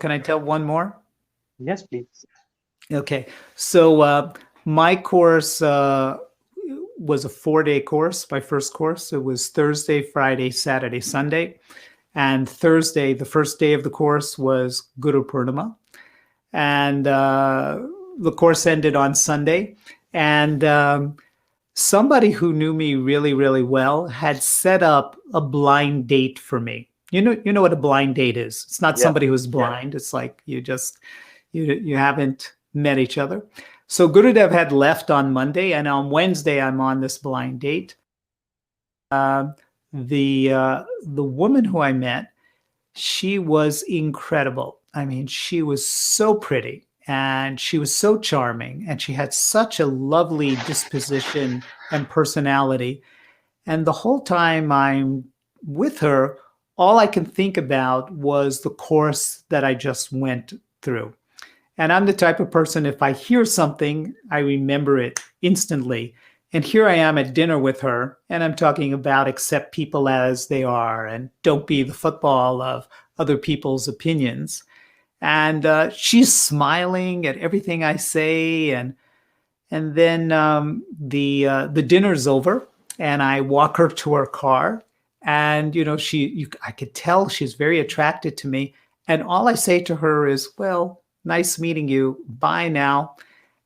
can I tell one more? Yes, please. Okay. So my course was a 4-day course, my first course. It was Thursday, Friday, Saturday, Sunday. And Thursday, the first day of the course, was Guru Purnima. And the course ended on Sunday. And somebody who knew me really, really well had set up a blind date for me. You know what a blind date is. It's not Yeah. somebody who's blind. It's like you haven't met each other. So Gurudev had left on Monday, and on Wednesday I'm on this blind date. The woman who I met, she was incredible. I mean, she was so pretty and she was so charming and she had such a lovely disposition and personality. And the whole time I'm with her, all I can think about was the course that I just went through. And I'm the type of person, if I hear something, I remember it instantly. And here I am at dinner with her, and I'm talking about accept people as they are and don't be the football of other people's opinions. And she's smiling at everything I say. And then the dinner's over, and I walk her to her car. And, I could tell she's very attracted to me. And all I say to her is, well, nice meeting you. Bye now.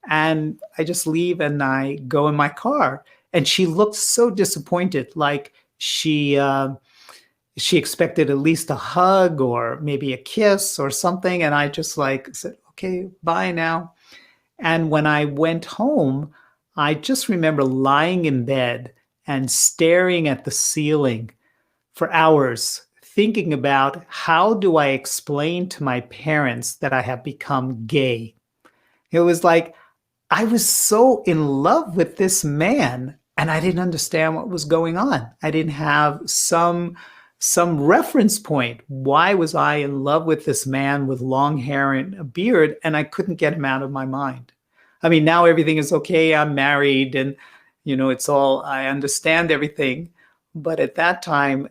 And I just leave and I go in my car. And she looked so disappointed, like she expected at least a hug or maybe a kiss or something. And I just said, okay, bye now. And when I went home, I just remember lying in bed and staring at the ceiling for hours, thinking about how do I explain to my parents that I have become gay. It was like I was so in love with this man and I didn't understand what was going on. I didn't have some reference point. Why was I in love with this man with long hair and a beard, and I couldn't get him out of my mind? I mean, now everything is okay. I'm married and, it's all, I understand everything. But at that time,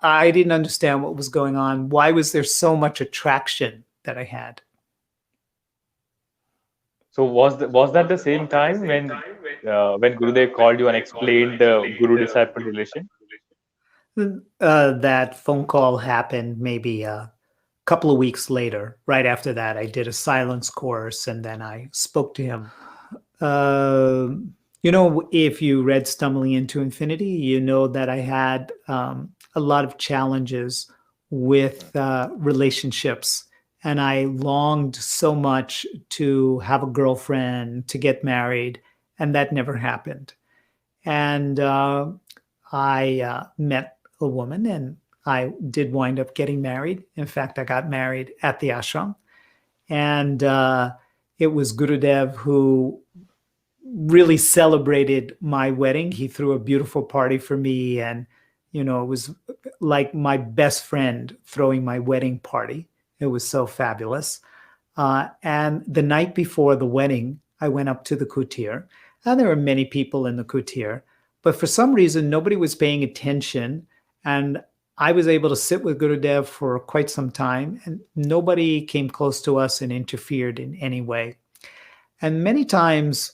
I didn't understand what was going on. Why was there so much attraction that I had? So was that the same time when Gurudev called you and explained the guru disciple relation? That phone call happened maybe a couple of weeks later. Right after that, I did a silence course and then I spoke to him. If you read Stumbling into Infinity, you know that I had a lot of challenges with relationships. And I longed so much to have a girlfriend, to get married, and that never happened. And I met a woman and I did wind up getting married. In fact, I got married at the ashram. And it was Gurudev who really celebrated my wedding. He threw a beautiful party for me. And, it was like my best friend throwing my wedding party. It was so fabulous. And the night before the wedding, I went up to the kutir. And there were many people in the kutir. But for some reason, nobody was paying attention. And I was able to sit with Gurudev for quite some time. And nobody came close to us and interfered in any way. And many times,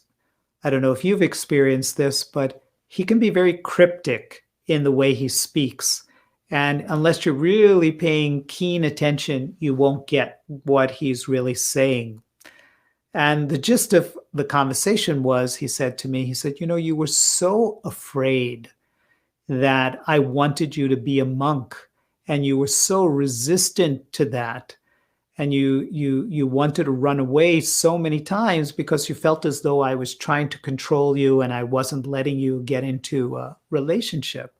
I don't know if you've experienced this, but he can be very cryptic in the way he speaks. And unless you're really paying keen attention, you won't get what he's really saying. And the gist of the conversation was, he said to me, he said, you were so afraid that I wanted you to be a monk, and you were so resistant to that. And you wanted to run away so many times because you felt as though I was trying to control you and I wasn't letting you get into a relationship.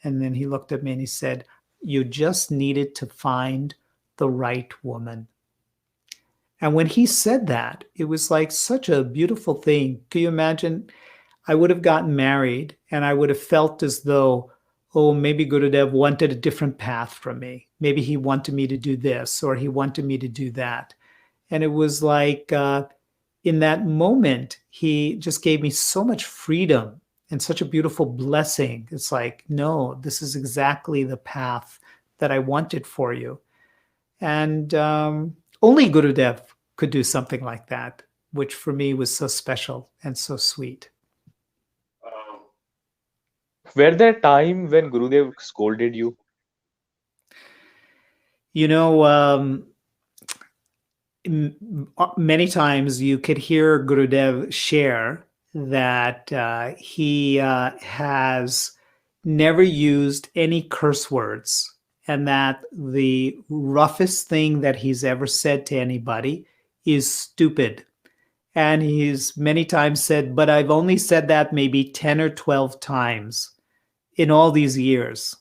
And then he looked at me and he said, you just needed to find the right woman. And when he said that, it was like such a beautiful thing. Can you imagine? I would have gotten married and I would have felt as though, oh, maybe Gurudev wanted a different path from me. Maybe he wanted me to do this or he wanted me to do that. And it was like in that moment, he just gave me so much freedom and such a beautiful blessing. It's like, no, this is exactly the path that I wanted for you. And only Gurudev could do something like that, which for me was so special and so sweet. Were there time when Gurudev scolded you? You know, many times you could hear Gurudev share that he has never used any curse words, and that the roughest thing that he's ever said to anybody is stupid. And he's many times said, but I've only said that maybe 10 or 12 times in all these years.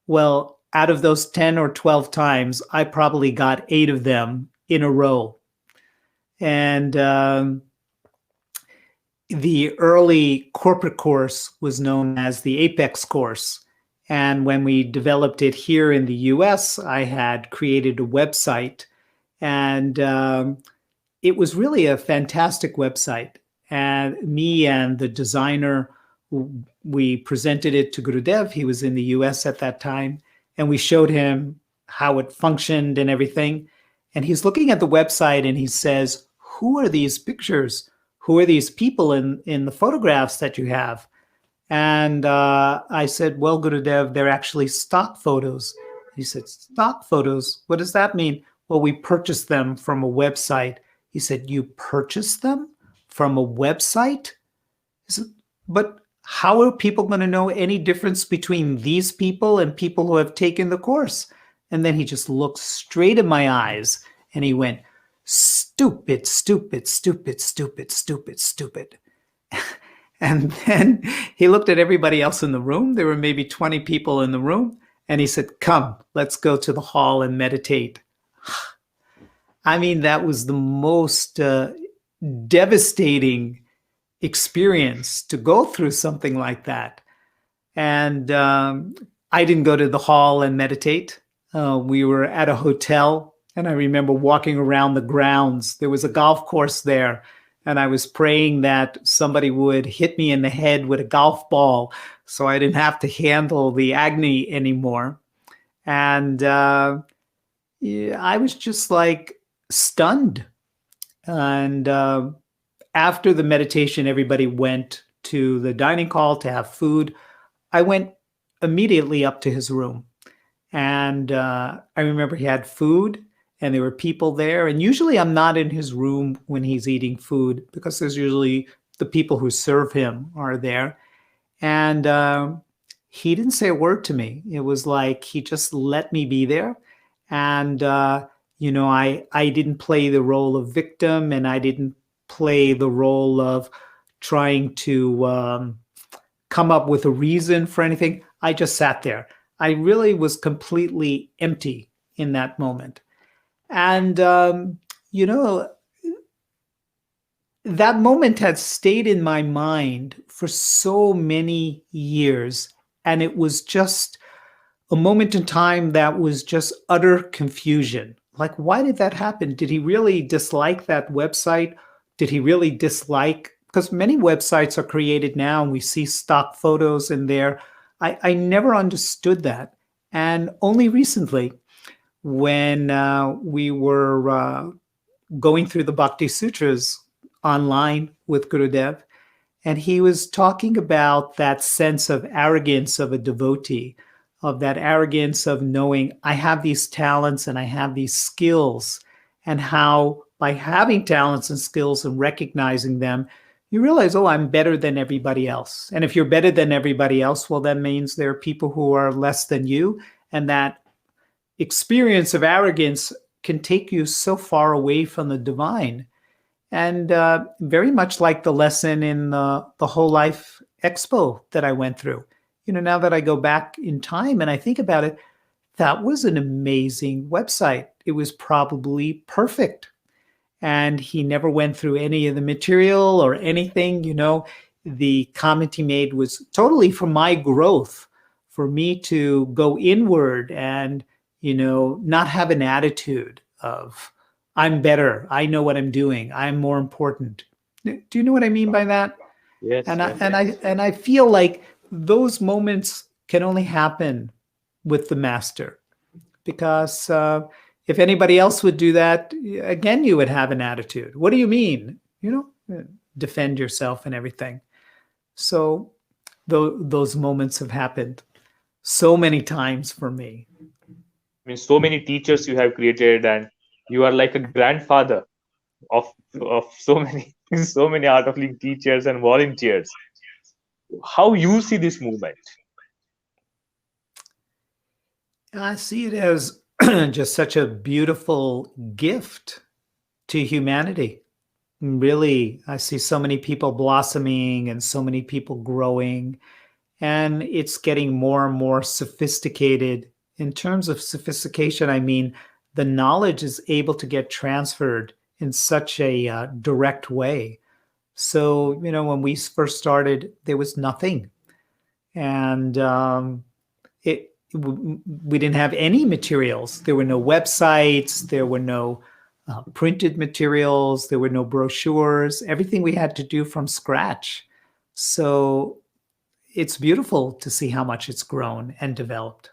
Well, out of those 10 or 12 times, I probably got 8 of them in a row. And the early corporate course was known as the Apex course. And when we developed it here in the US, I had created a website. And it was really a fantastic website. And me and the designer, we presented it to Gurudev. He was in the US at that time. And we showed him how it functioned and everything. And he's looking at the website and he says, who are these pictures? Who are these people in the photographs that you have? And I said, well, Gurudev, they're actually stock photos. He said, stock photos? What does that mean? Well, we purchased them from a website. He said, you purchased them from a website? I said, but how are people going to know any difference between these people and people who have taken the course? And then he just looked straight in my eyes and he went, stupid, stupid, stupid, stupid, stupid, stupid. And then he looked at everybody else in the room. There were maybe 20 people in the room. And he said, come, let's go to the hall and meditate. I mean, that was the most devastating experience to go through something like that. And I didn't go to the hall and meditate. We were at a hotel, and I remember walking around the grounds. There was a golf course there, and I was praying that somebody would hit me in the head with a golf ball so I didn't have to handle the agony anymore. And yeah, I was just like stunned. And after the meditation, everybody went to the dining hall to have food. I went immediately up to his room. And I remember he had food and there were people there. And usually I'm not in his room when he's eating food because there's usually the people who serve him are there. And he didn't say a word to me. It was like he just let me be there. And, you know, I didn't play the role of victim, and I didn't play the role of trying to come up with a reason for anything. I just sat there. I really was completely empty in that moment. And, you know, that moment had stayed in my mind for so many years. And it was just a moment in time that was just utter confusion. Like, why did that happen? Did he really dislike that website? Did he really dislike? Because many websites are created now and we see stock photos in there. I never understood that. And only recently, when we were going through the Bhakti Sutras online with Gurudev, and he was talking about that sense of arrogance of a devotee, of that arrogance of knowing I have these talents and I have these skills, and how by having talents and skills and recognizing them, you realize, oh, I'm better than everybody else. And if you're better than everybody else, well, that means there are people who are less than you. And that experience of arrogance can take you so far away from the divine. And very much like the lesson in the Whole Life Expo that I went through. You know, now that I go back in time and I think about it, that was an amazing website. It was probably perfect. And he never went through any of the material or anything. You know, the comment he made was totally for my growth, for me to go inward and, you know, not have an attitude of, I'm better, I know what I'm doing, I'm more important. Do you know what I mean by that? Yes, And yes. I feel like those moments can only happen with the master, because If anybody else would do that, again, you would have an attitude. What do you mean? Defend yourself and everything. So those moments have happened so many times for me. I mean, so many teachers you have created, and you are like a grandfather of so many so many art of living teachers and volunteers. How you see this movement? I see it as just such a beautiful gift to humanity. Really, I see so many people blossoming and so many people growing, and it's getting more and more sophisticated. In terms of sophistication, I mean, the knowledge is able to get transferred in such a direct way. So, when we first started, there was nothing. And we didn't have any materials. There were no websites, there were no printed materials, there were no brochures, everything we had to do from scratch. So it's beautiful to see how much it's grown and developed.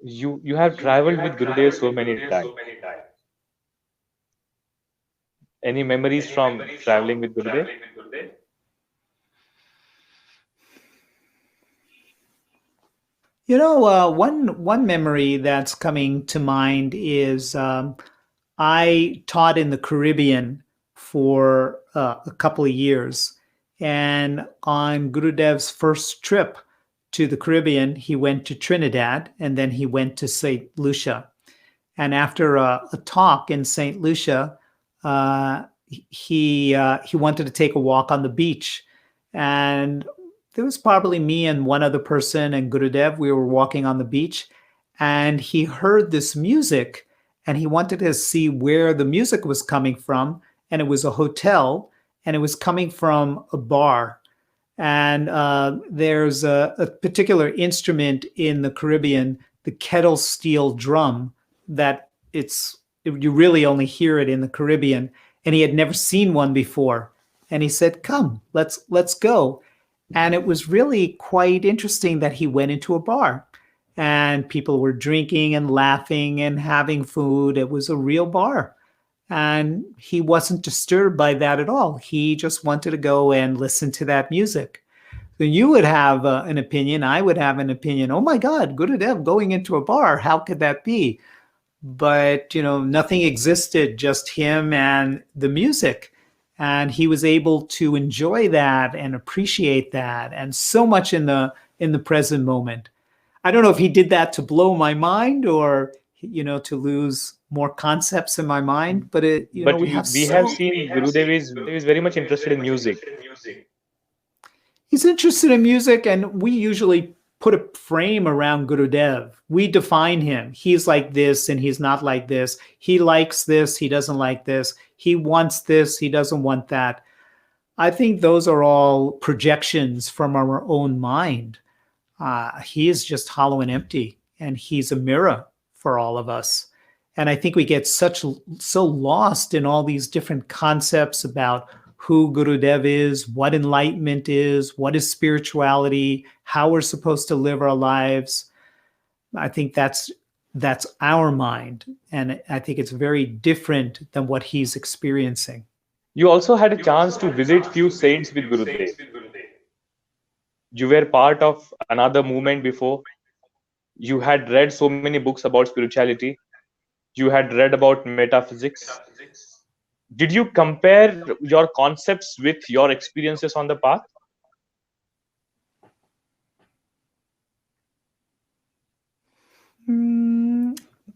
You have traveled with Gurudev so many times. Any memories from traveling with Gurudev? One memory that's coming to mind is I taught in the Caribbean for a couple of years. And on Gurudev's first trip to the Caribbean, he went to Trinidad and then he went to St. Lucia. And after a talk in St. Lucia, he wanted to take a walk on the beach. And there was probably me and one other person and Gurudev. We were walking on the beach and he heard this music and he wanted to see where the music was coming from. And it was a hotel and it was coming from a bar. And there's a particular instrument in the Caribbean, the kettle steel drum, that you really only hear it in the Caribbean. And he had never seen one before. And he said, "Come, let's go." And it was really quite interesting that he went into a bar and people were drinking and laughing and having food. It was a real bar. And he wasn't disturbed by that at all. He just wanted to go and listen to that music. So you would have an opinion. I would have an opinion. Oh my God, Gurudev going into a bar. How could that be? But, nothing existed, just him and the music. And he was able to enjoy that and appreciate that, and so much in the present moment. I don't know if he did that to blow my mind or to lose more concepts in my mind, but But we have we have seen Gurudev is very much interested in music. He's interested in music, and we usually put a frame around Gurudev. We define him. He's like this and he's not like this. He likes this, he doesn't like this. He wants this, he doesn't want that. I think those are all projections from our own mind. He is just hollow and empty, and he's a mirror for all of us. And I think we get so lost in all these different concepts about who Gurudev is, what enlightenment is, what is spirituality, how we're supposed to live our lives. I think that's our mind. And I think it's very different than what he's experiencing. You also had a chance to visit few saints with Gurudev. You were part of another movement before. You had read so many books about spirituality. You had read about metaphysics. Did you compare your concepts with your experiences on the path?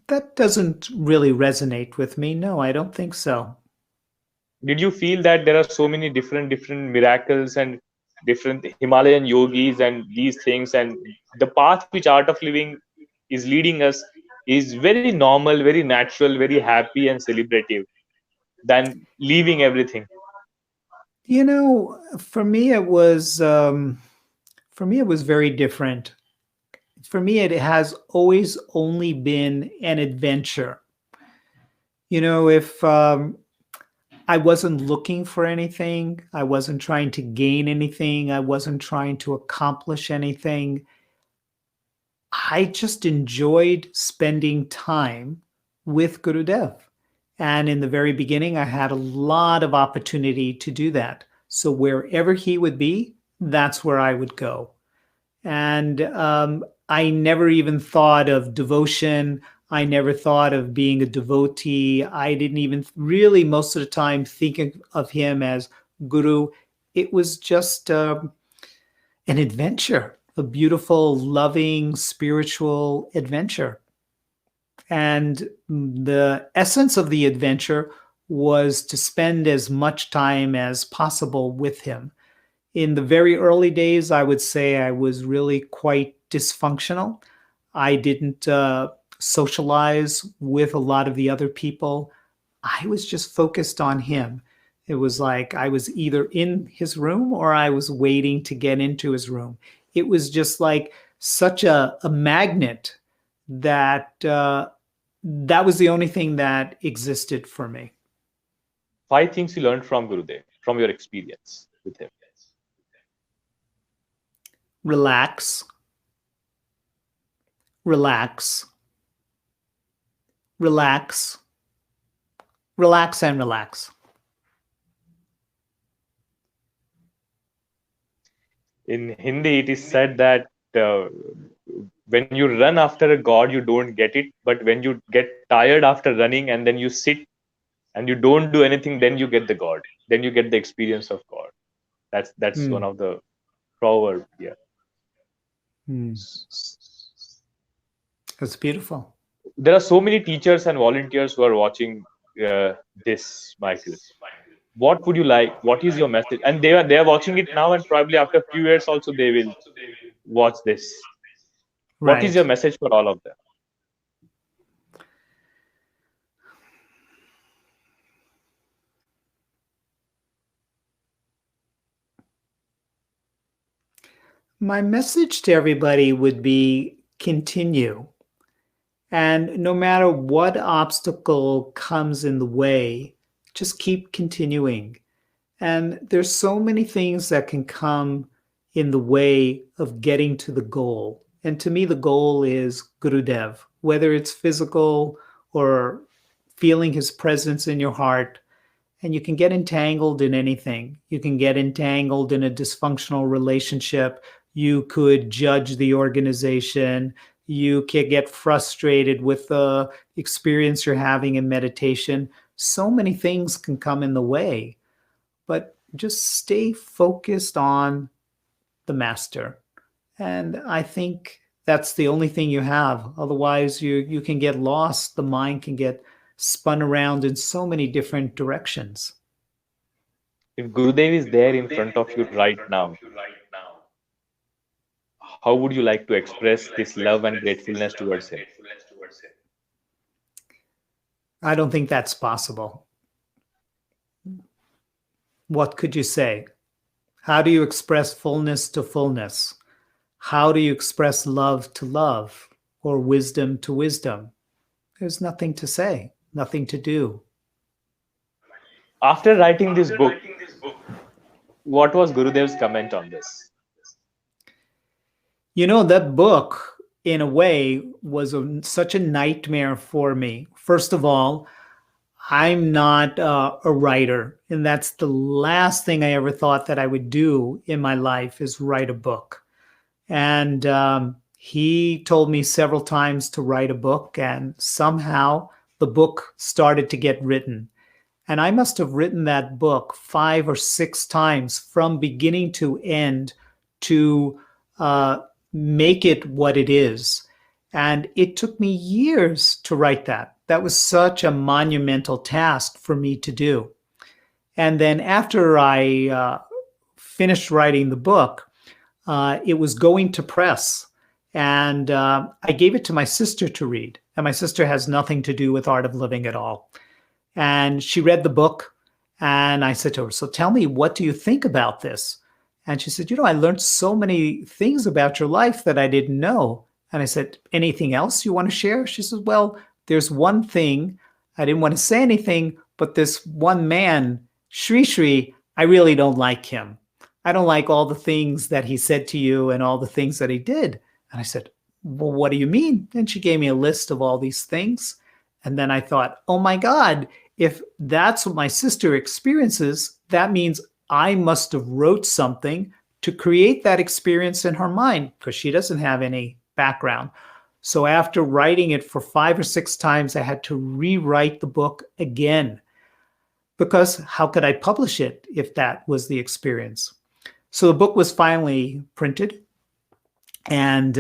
That doesn't really resonate with me. No, I don't think so. Did you feel that there are so many different miracles and different Himalayan yogis and these things, and the path which art of living is leading us is very normal, very natural, very happy and celebrative than leaving everything? For me it was very different. For me, it has always only been an adventure. If I wasn't looking for anything, I wasn't trying to gain anything, I wasn't trying to accomplish anything, I just enjoyed spending time with Gurudev. And in the very beginning, I had a lot of opportunity to do that. So wherever he would be, that's where I would go. And I never even thought of devotion. I never thought of being a devotee. I didn't even really, most of the time, think of him as guru. It was just an adventure, a beautiful, loving, spiritual adventure. And the essence of the adventure was to spend as much time as possible with him. In the very early days, I would say I was really quite dysfunctional. I didn't socialize with a lot of the other people. I was just focused on him. It was like I was either in his room or I was waiting to get into his room. It was just like such a magnet that that was the only thing that existed for me. 5 things you learned from Gurudev, from your experience with him. Relax, relax, relax, relax, and relax. In Hindi, it is said that when you run after a god, you don't get it. But when you get tired after running and then you sit and you don't do anything, then you get the god. Then you get the experience of God. That's one of the proverbs. Yeah. That's beautiful. There are so many teachers and volunteers who are watching this, Michael. What would you like? What is your message? And they are watching it now, and probably after a few years also they will watch this. Right. What is your message for all of them? My message to everybody would be continue. And no matter what obstacle comes in the way, just keep continuing. And there's so many things that can come in the way of getting to the goal. And to me, the goal is Gurudev, whether it's physical or feeling his presence in your heart. And you can get entangled in anything. You can get entangled in a dysfunctional relationship. You could judge the organization. You can get frustrated with the experience you're having in meditation. So many things can come in the way, but just stay focused on the master. And I think that's the only thing you have. Otherwise, you can get lost. The mind can get spun around in so many different directions. If Gurudev is there in front of you right now, how would you like to express this love and gratefulness towards him? I don't think that's possible. What could you say? How do you express fullness to fullness? How do you express love to love or wisdom to wisdom? There's nothing to say, nothing to do. After writing this book, what was Gurudev's comment on this? You know, that book, in a way, was such a nightmare for me. First of all, I'm not a writer, and that's the last thing I ever thought that I would do in my life is write a book. And he told me several times to write a book, and somehow the book started to get written. And I must have written that book 5 or 6 times from beginning to end to make it what it is. And it took me years to write that. That was such a monumental task for me to do. And then after I finished writing the book, it was going to press. And I gave it to my sister to read. And my sister has nothing to do with Art of Living at all. And she read the book. And I said to her, so tell me, what do you think about this? And she said, you know, I learned so many things about your life that I didn't know. And I said, anything else you want to share? She said, well, there's one thing. I didn't want to say anything, but this one man, Sri, I really don't like him. I don't like all the things that he said to you and all the things that he did. And I said, well, what do you mean? And she gave me a list of all these things. And then I thought, oh my God, if that's what my sister experiences, that means I must have wrote something to create that experience in her mind, because she doesn't have any background. So after writing it for 5 or 6 times, I had to rewrite the book again, because how could I publish it if that was the experience? So the book was finally printed, and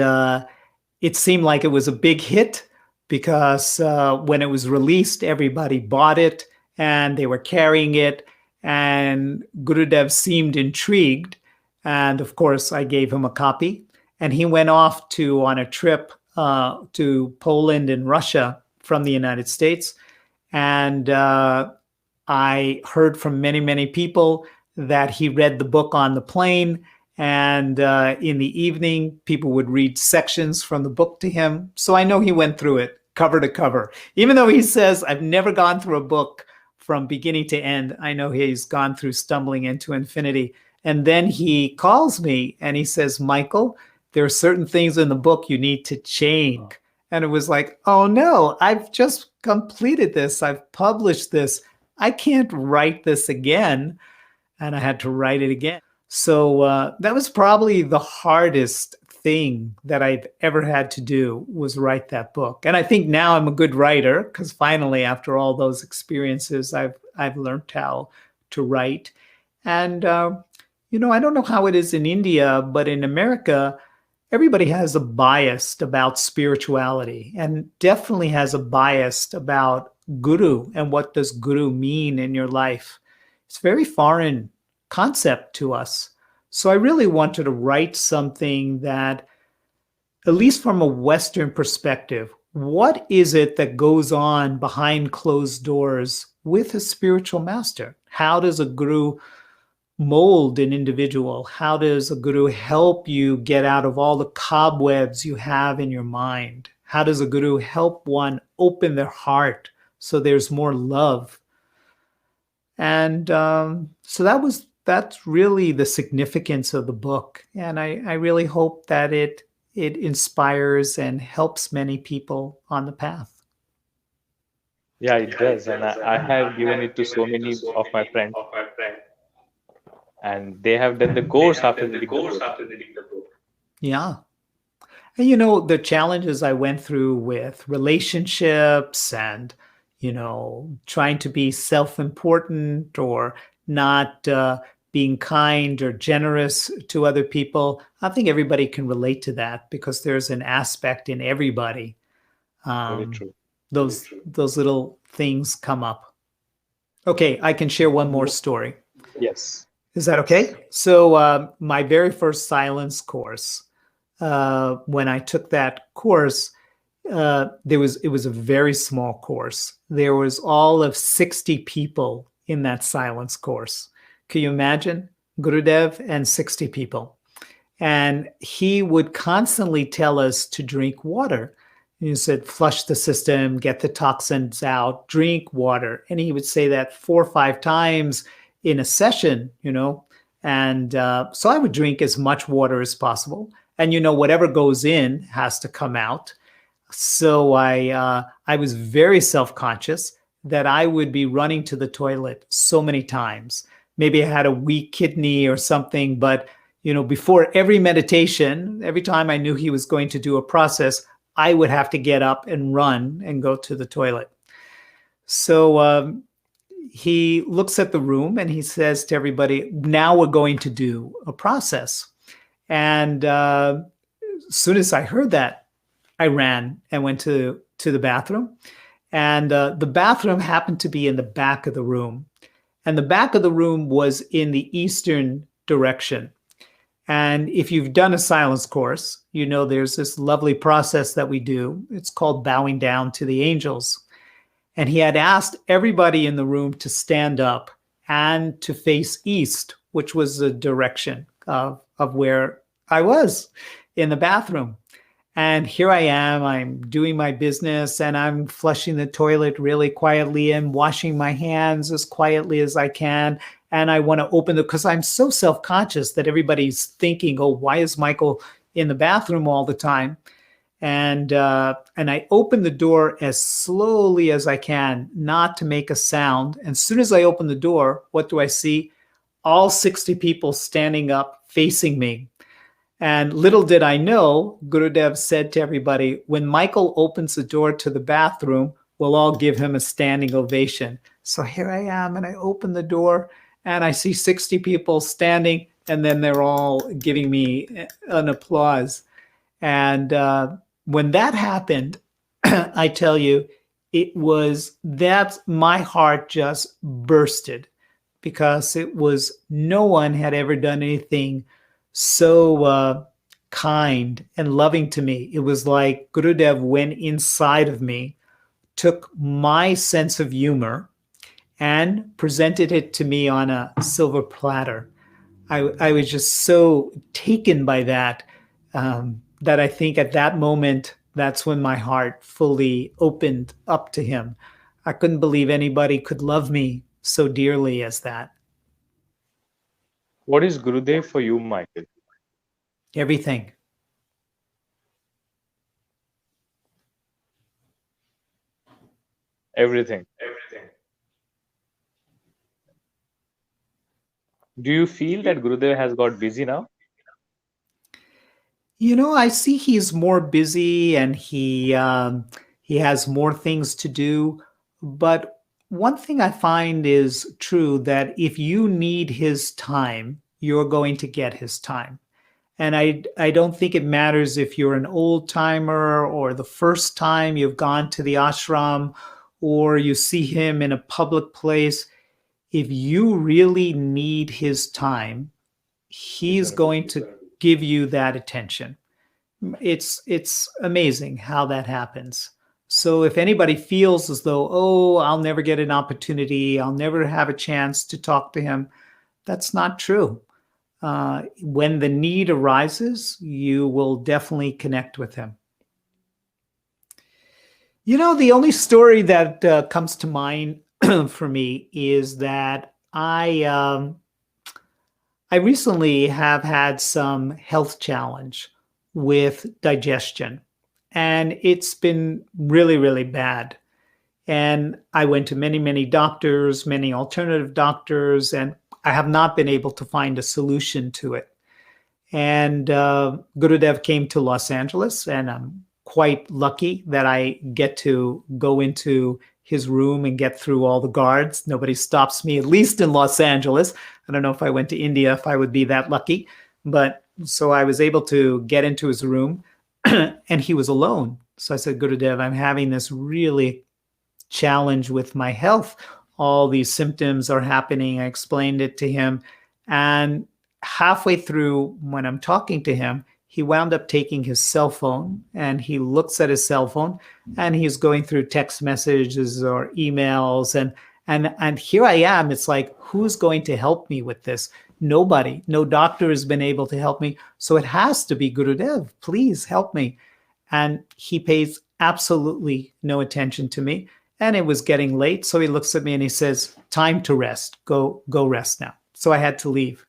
it seemed like it was a big hit, because when it was released, everybody bought it and they were carrying it, and Gurudev seemed intrigued. And of course, I gave him a copy, and he went off on a trip to Poland and Russia from the United States. And I heard from many, many people that he read the book on the plane. And in the evening, people would read sections from the book to him. So I know he went through it cover to cover. Even though he says, I've never gone through a book from beginning to end, I know he's gone through Stumbling into Infinity. And then he calls me and he says, Michael, there are certain things in the book you need to change. And it was like, oh no, I've just completed this. I've published this. I can't write this again. And I had to write it again. So that was probably the hardest thing that I've ever had to do, was write that book. And I think now I'm a good writer, because finally, after all those experiences, I've learned how to write. And I don't know how it is in India, but in America, everybody has a bias about spirituality, and definitely has a bias about guru and what does guru mean in your life. It's a very foreign concept to us. So I really wanted to write something that, at least from a Western perspective, what is it that goes on behind closed doors with a spiritual master? How does a guru mold an individual? How does a guru help you get out of all the cobwebs you have in your mind? How does a guru help one open their heart so there's more love? And so that's really the significance of the book. And I really hope that it inspires and helps many people on the path. Yeah, it does. And I have given it to so many of my friends, and they have done the course after reading the book. Yeah. And the challenges I went through with relationships and, trying to be self-important or not being kind or generous to other people, I think everybody can relate to that, because there's an aspect in everybody. Very true. Those little things come up. Okay, I can share one more story. Yes. Is that okay? So my very first silence course, when I took that course, it was a very small course. There was all of 60 people in that silence course. Can you imagine? Gurudev and 60 people. And he would constantly tell us to drink water. He said, flush the system, get the toxins out, drink water. And he would say that 4 or 5 times in a session, And so I would drink as much water as possible. And, whatever goes in has to come out. So I was very self-conscious that I would be running to the toilet so many times. Maybe I had a weak kidney or something, but before every meditation, every time I knew he was going to do a process, I would have to get up and run and go to the toilet. So he looks at the room and he says to everybody, now we're going to do a process. And as soon as I heard that, I ran and went to the bathroom. And the bathroom happened to be in the back of the room. And the back of the room was in the eastern direction. And if you've done a silence course, there's this lovely process that we do. It's called bowing down to the angels. And he had asked everybody in the room to stand up and to face east, which was the direction of where I was in the bathroom. And here I am, I'm doing my business and I'm flushing the toilet really quietly and washing my hands as quietly as I can. And I want to open because I'm so self-conscious that everybody's thinking, oh, why is Michael in the bathroom all the time? And I open the door as slowly as I can, not to make a sound. And as soon as I open the door, what do I see? All 60 people standing up facing me. And little did I know, Gurudev said to everybody, when Michael opens the door to the bathroom, we'll all give him a standing ovation. So here I am, and I open the door, and I see 60 people standing, and then they're all giving me an applause. And when that happened, I tell you, my heart just bursted, because it was, no one had ever done anything so kind and loving to me. It was like Gurudev went inside of me, took my sense of humor, and presented it to me on a silver platter. I was just so taken by that, that I think at that moment, that's when my heart fully opened up to him. I couldn't believe anybody could love me so dearly as that. What is Gurudev for you, Michael? Everything. Everything. Do you feel that Gurudev has got busy now? I see he's more busy, and he has more things to do. But one thing I find is true, that if you need his time, you're going to get his time. And I don't think it matters if you're an old timer, or the first time you've gone to the ashram, or you see him in a public place. If you really need his time, he's going to give you that attention. It's amazing how that happens. So if anybody feels as though, oh, I'll never get an opportunity, I'll never have a chance to talk to him, that's not true. When the need arises, you will definitely connect with him. The only story that comes to mind for me is that I recently have had some health challenge with digestion, and it's been really, really bad. And I went to many, many doctors, many alternative doctors, and I have not been able to find a solution to it. And Gurudev came to Los Angeles, and I'm quite lucky that I get to go into his room and get through all the guards. Nobody stops me, at least in Los Angeles. I don't know if I went to India, if I would be that lucky. But so I was able to get into his room, and he was alone. So I said, Gurudev, I'm having this really challenge with my health. All these symptoms are happening. I explained it to him. And halfway through, when I'm talking to him, he wound up taking his cell phone, and he looks at his cell phone, and he's going through text messages or emails. And here I am. It's like, who's going to help me with this? Nobody. No doctor has been able to help me. So it has to be Gurudev. Please help me. And he pays absolutely no attention to me. And it was getting late. So he looks at me and he says, time to rest. Go rest now. So I had to leave.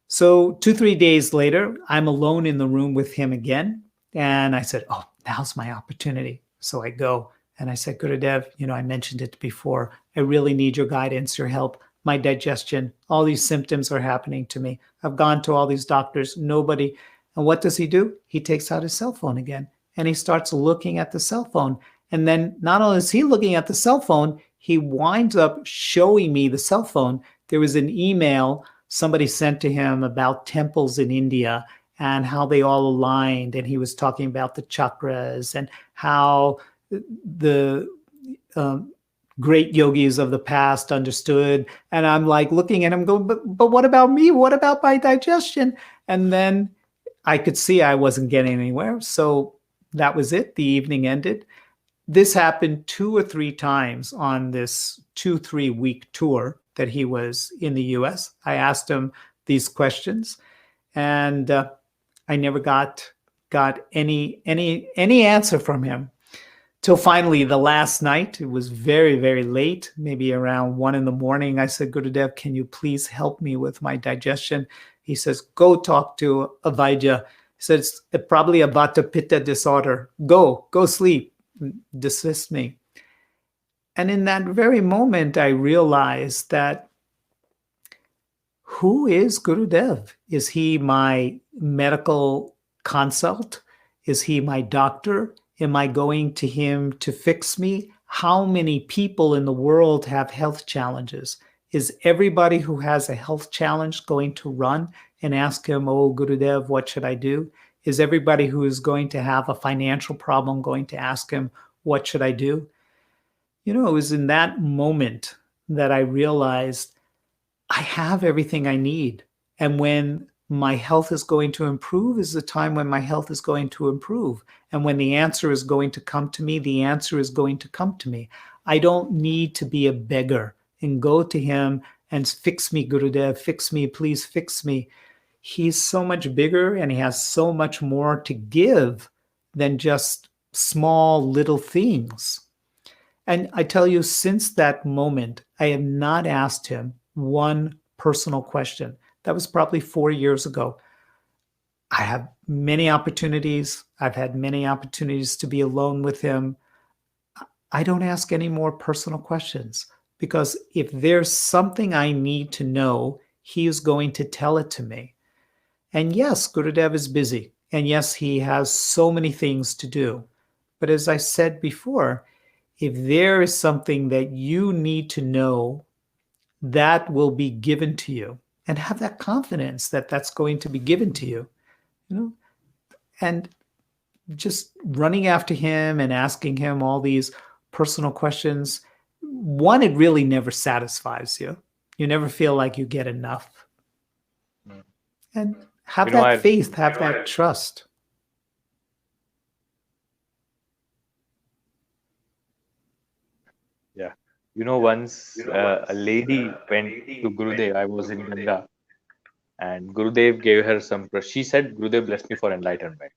So 2-3 days later, I'm alone in the room with him again. And I said, oh, now's my opportunity. So I go and I said, Gurudev, I mentioned it before. I really need your guidance, your help. My digestion, all these symptoms are happening to me. I've gone to all these doctors, nobody. And what does he do? He takes out his cell phone again, and he starts looking at the cell phone. And then not only is he looking at the cell phone, he winds up showing me the cell phone. There was an email somebody sent to him about temples in India and how they all aligned. And he was talking about the chakras and how the great yogis of the past understood. And I'm like looking at him going, but what about me? What about my digestion? And then I could see I wasn't getting anywhere. So that was it. The evening ended. This happened 2 or 3 times on this 2-3 week tour that he was in the US. I asked him these questions, and I never got any answer from him. Till finally, the last night, it was very, very late, maybe around 1 a.m. I said, Gurudev, can you please help me with my digestion? He says, go talk to a Vaidya. He said, it's probably a Vata Pitta disorder. Go sleep. Dismiss me. And in that very moment, I realized that who is Gurudev? Is he my medical consult? Is he my doctor? Am I going to him to fix me? How many people in the world have health challenges? Is everybody who has a health challenge going to run and ask him, oh, Gurudev, what should I do? Is everybody who is going to have a financial problem going to ask him, what should I do? It was in that moment that I realized I have everything I need. And when my health is going to improve is the time when my health is going to improve. And when the answer is going to come to me, the answer is going to come to me. I don't need to be a beggar and go to him and fix me, Gurudev, fix me, please fix me. He's so much bigger and he has so much more to give than just small little things. And I tell you, since that moment, I have not asked him one personal question. That was probably 4 years ago. I have many opportunities. I've had many opportunities to be alone with him. I don't ask any more personal questions because if there's something I need to know, he is going to tell it to me. And yes, Gurudev is busy. And yes, he has so many things to do. But as I said before, if there is something that you need to know, that will be given to you, and have that confidence that that's going to be given to you, and just running after him and asking him all these personal questions. One, it really never satisfies you. You never feel like you get enough. And have that faith, have that trust. Yeah. Once a lady went to Gurudev. I was in Ganga, and Gurudev gave her some. She said, "Gurudev blessed me for enlightenment."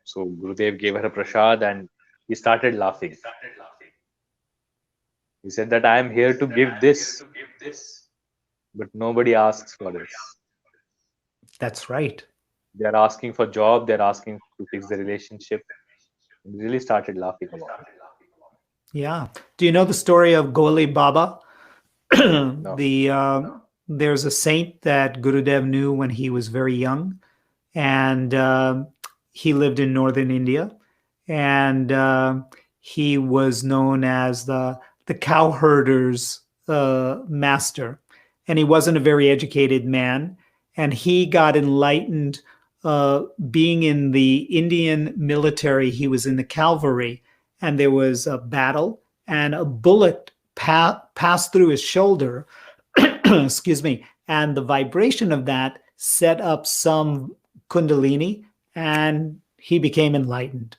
So Gurudev gave her a prasad, and he started laughing. He said that I am here to give this, but nobody asks for this. That's right. They are asking for job. They're asking to fix the relationship. And he really started laughing about it. Yeah. Do you know the story of Goli Baba? No. There's a saint that Gurudev knew when he was very young, and he lived in northern India, and he was known as the cowherder's master, and he wasn't a very educated man, and he got enlightened being in the Indian military. He was in the cavalry, and there was a battle, and a bullet passed through his shoulder. Excuse me. And the vibration of that set up some kundalini, and he became enlightened.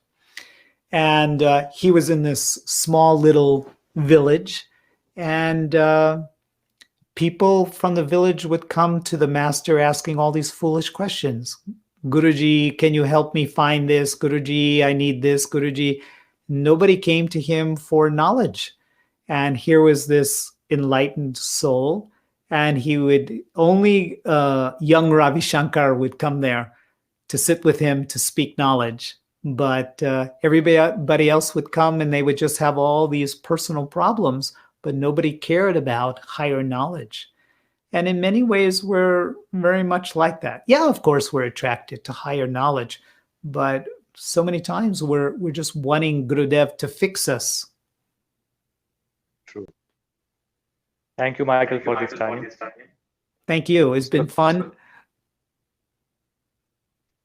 And he was in this small little village, and people from the village would come to the master asking all these foolish questions. Guruji, can you help me find this? Guruji, I need this. Guruji. Nobody came to him for knowledge. And here was this enlightened soul, and he would only young Ravishankar would come there to sit with him to speak knowledge. But everybody else would come and they would just have all these personal problems, but nobody cared about higher knowledge. And in many ways, we're very much like that. Yeah, of course, we're attracted to higher knowledge, but so many times we're just wanting Gurudev to fix us. True. Thank you, Michael, for this time. Thank you. It's been fun.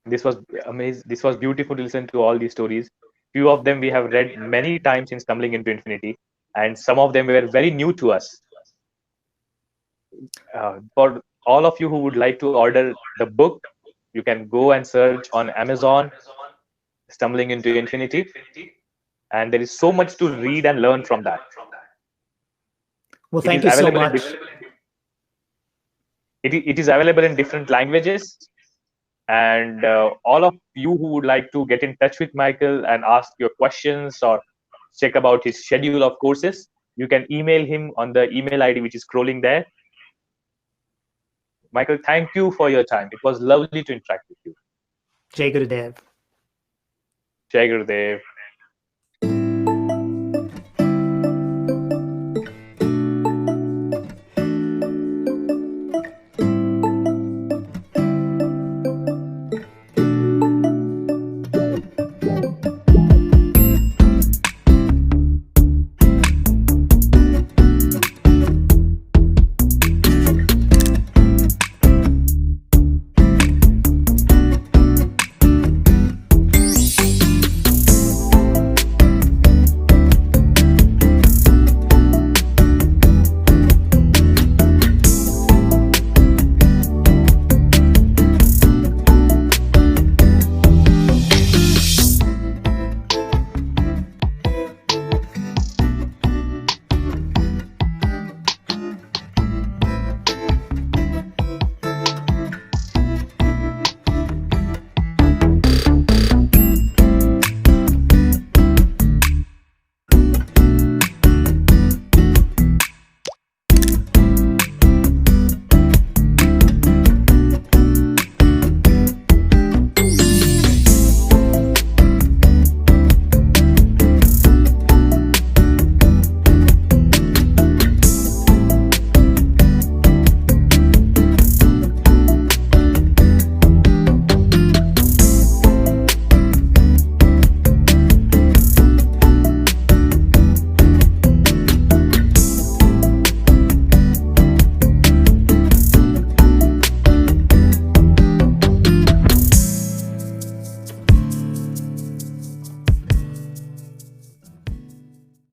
This was amazing. This was beautiful to listen to all these stories. Few of them we have read many times in Stumbling into Infinity, and some of them were very new to us. For all of you who would like to order the book, you can go and search on Amazon, Stumbling into Infinity, and there is so much to read and learn from that. Well, thank you so much. It is available in different languages, and all of you who would like to get in touch with Michael and ask your questions or check about his schedule of courses, you can email him on the email ID which is scrolling there. Michael, thank you for your time. It was lovely to interact with you. Jai Gurudev. Jai Gurudev.